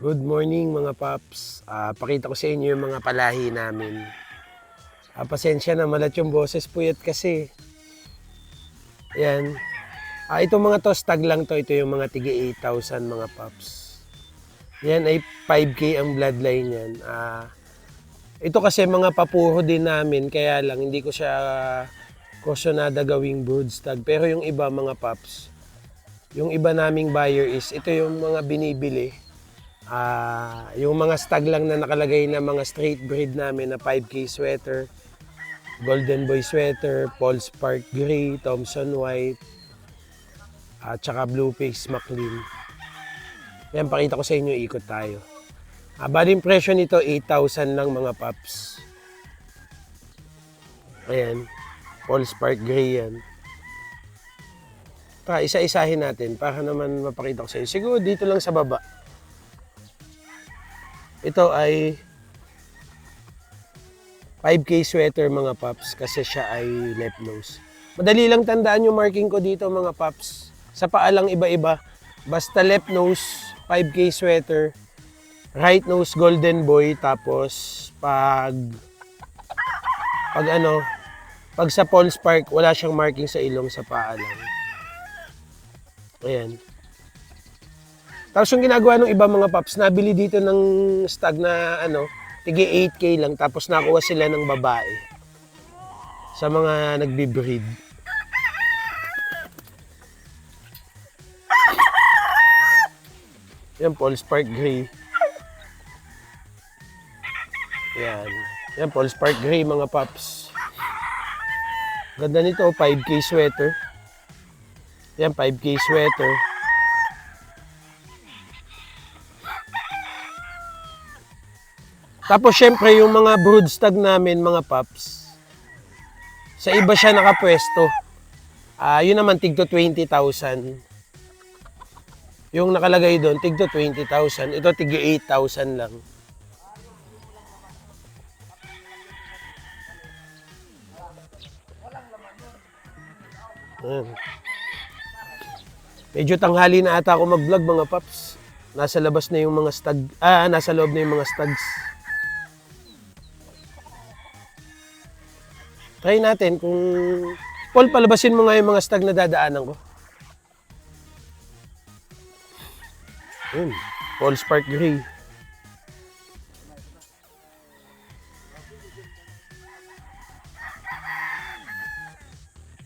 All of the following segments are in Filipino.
Good morning mga paps. Pakita ko sa inyo yung mga palahi namin. Pasensya na, malat yung boses, puyat kasi. Ayan. Itong mga to, stag lang to. Ito yung mga tiga 8,000 mga paps. Yan ay 5K ang bloodline yan. Ito kasi mga papuro din namin, kaya lang hindi ko siya kusyonada gawing brood stag. Pero yung iba mga paps, yung iba naming buyer is, ito yung mga binibili. Yung mga stag lang na nakalagay na mga straight breed namin na 5K sweater, Golden Boy sweater, Paul Spark Gray, Thompson White, at saka Blue Face McLean. Yan, pakita ko sa inyo, ikot tayo. Bali yung presyo nito, 8,000 lang mga paps. Ayan, Paul Spark Gray yan. Isa-isahin natin para naman mapakita ko sa inyo. Siguro dito lang sa baba. Ito ay 5K sweater mga paps kasi siya ay left nose. Madali lang tandaan yung marking ko dito mga paps. Sa paa lang iba-iba. Basta left nose, 5K sweater. Right nose, Golden Boy. Tapos pag sa Paul Spark, wala siyang marking sa ilong, sa paa lang. Ayan. Tapos yung ginagawa ng iba mga paps, nabili dito ng stag na tigi 8K lang, tapos nakuha sila ng babae sa mga nagbi-breed. Yan, Paul Spark Gray. Yan, Paul Spark Gray mga paps. Ganda nito, 5K sweater. Yan, 5K sweater. Tapos syempre yung mga brood stag namin mga paps, sa iba siya nakapwesto. Yun naman tigto 20,000. Yung nakalagay doon tigto 20,000. Ito tigto 8,000 lang. Medyo tanghali na ata ako mag-vlog mga paps. Nasa labas na yung mga stag, nasa loob na yung mga stags. Try natin kung... Paul, palabasin mo nga yung mga stag na dadaanan ko. Yun, Paul Spark Gray.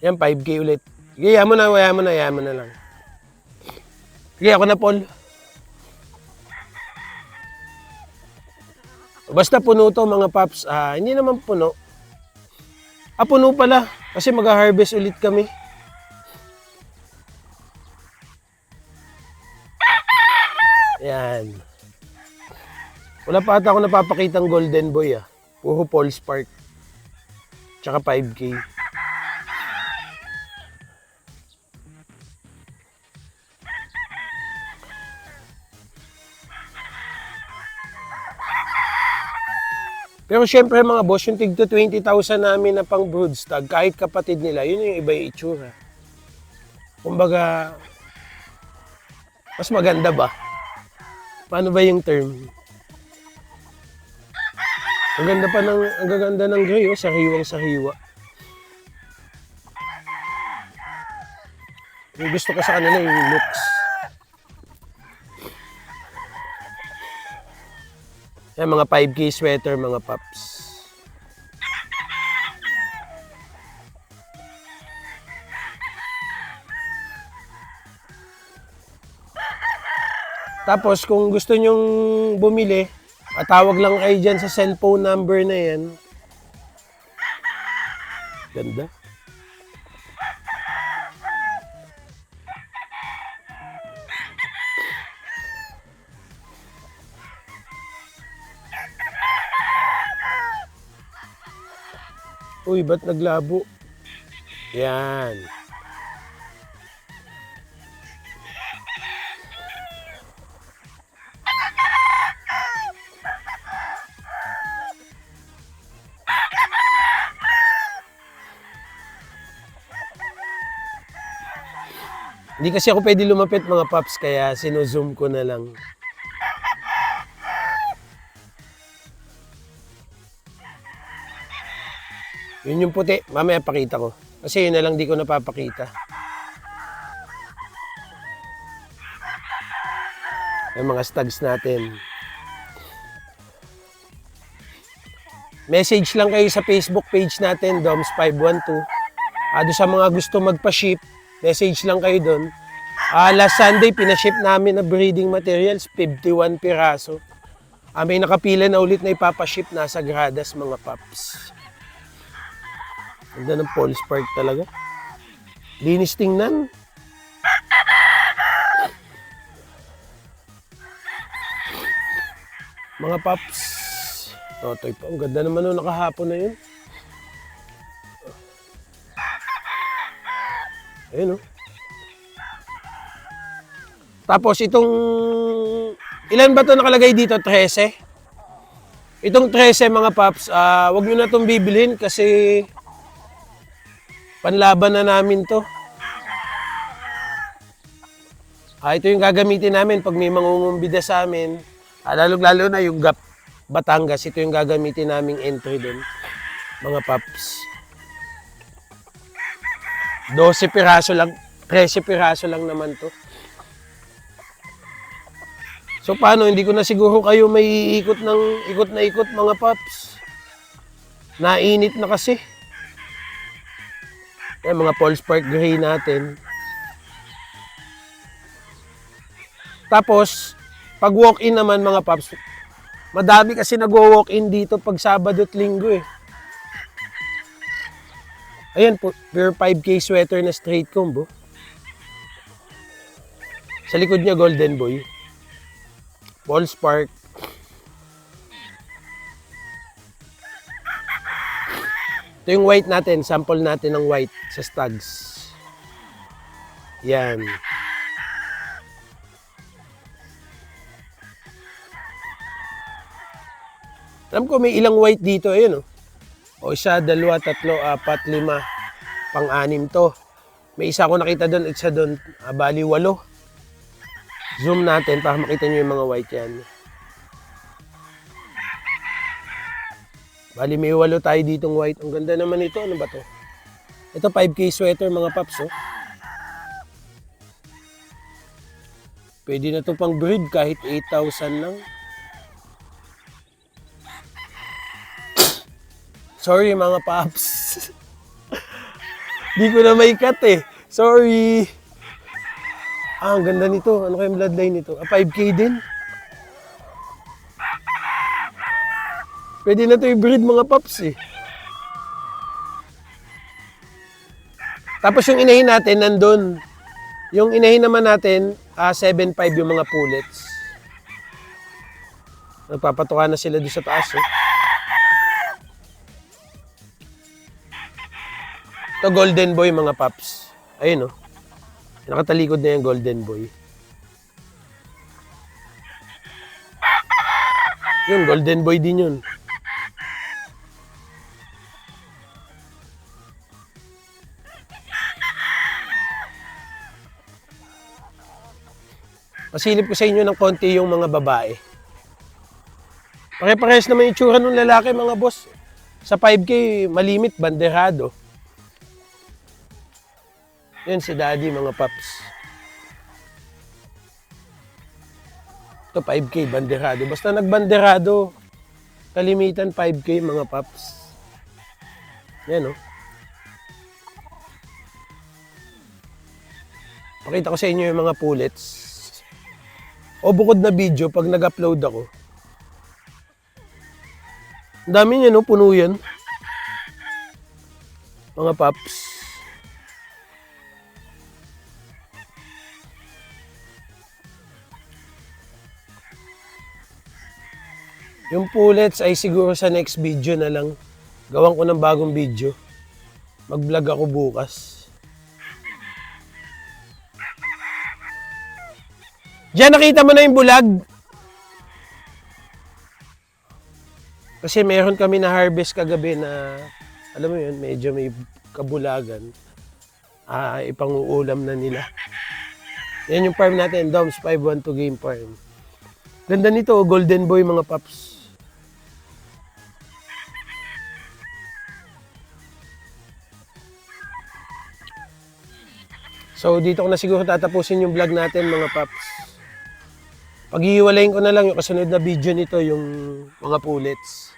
Yan, 5K ulit. Sige, yaman na lang. Sige, ako na, Paul. Basta puno to mga paps. Hindi naman puno. Puno pala. Kasi mag-harvest ulit kami. Yan. Wala pa ata ako napapakitang Golden Boy Puro Paul Spark. Tsaka 5K. Pero syempre mga boss, yung tigto 20,000 namin na pang brood stag, kahit kapatid nila, yun yung iba yung itsura. Kumbaga, mas maganda ba? Paano ba yung term? Ang gaganda ng gray, sariwang-sariwa. Yung gusto ko sa kanila yung looks. Yan, mga 5K sweater, mga paps. Tapos, kung gusto nyong bumili, tawag lang kayo dyan sa cellphone number na yan. Ganda. Uy, ba't naglabo? Yan. Hindi kasi ako pwede lumapit mga paps, kaya sino-zoom ko na lang. Yun yung puti. Mamaya pakita ko. Kasi yun na lang di ko napapakita. Yung mga stags natin. Message lang kayo sa Facebook page natin, Doms512. Doon sa mga gusto magpa-ship, message lang kayo doon. Last Sunday, pinaship namin na breeding materials, 51 piraso. May nakapila na ulit na ipapaship, nasa gradas mga paps. Ganda ng Paul's Park talaga. Linis tingnan. Mga paps. Totoy pa. Ang ganda naman nung nakahapon na yun. Ayun, oh. Tapos itong... Ilan ba ito nakalagay dito? 13? Itong 13 mga paps, wag nyo na itong bibilhin kasi panlaban na namin to. Ito yung gagamitin namin pag may mangungumbida sa amin. Lalo na yung GAP Batangas, ito yung gagamitin naming entry doon. Mga paps. 12 piraso lang, 13 piraso lang naman to. So paano, hindi ko na siguro kayo may ikot na ikot mga paps. Nainit na kasi. Yan, mga Paul's Park Gray natin. Tapos, pag walk-in naman mga paps, madami kasi nag-walk-in dito pag Sabado at Linggo eh. Ayan po, pure 5K sweater na straight combo. Sa likod niya, Golden Boy. Paul's Park. Ito yung white natin, sample natin ng white sa stags. Yan. Alam ko may ilang white dito, ayun oh. O isa, dalawa, tatlo, apat, lima, pang-anim to. May isa ko nakita doon, isa doon, bali 8. Zoom natin para makita nyo yung mga white yan. Bali may 8 tayo ditong white. Ang ganda naman ito, ano ba to? Ito 5K sweater mga paps oh. Pwede na to pang breed kahit 8,000 lang. Sorry mga paps. Di ko na may cut eh. Sorry. Ang ganda nito. Ano kayong bloodline nito? 5K din. Pwede na ito i-breed mga paps eh. Tapos yung inahin natin nandun. Yung inahin naman natin, 7.5 yung mga pullets. Nagpapatuka na sila doon sa taas eh. Ito Golden Boy mga paps. Ayun oh. Nakatalikod na yung Golden Boy. Yung Golden Boy din yun. Pasilip ko sa inyo ng konti yung mga babae. Pare-pares naman yung tsura ng lalaki mga boss. Sa 5K, malimit, banderado. Yan si Daddy mga paps. Ito 5K, banderado. Basta nagbanderado, kalimitan 5K mga paps. Yan o. Pakita ko sa inyo yung mga pullets. O bukod na video, pag nag-upload ako. Ang dami niya no, puno yan. Mga paps. Yung pullets ay siguro sa next video na lang. Gawan ko ng bagong video. Mag-vlog ako bukas. Diyan nakita mo na yung bulag. Kasi meron kami na harvest kagabi na, alam mo yun, medyo may kabulagan. Ipang-uulam na nila. Yan yung farm natin, Doms 512 Game Farm. Ganda nito, Golden Boy mga paps. So dito ko na siguro tatapusin yung vlog natin mga paps. Paghihiwalayin ko na lang yung kasunod na video nito, yung mga pullets.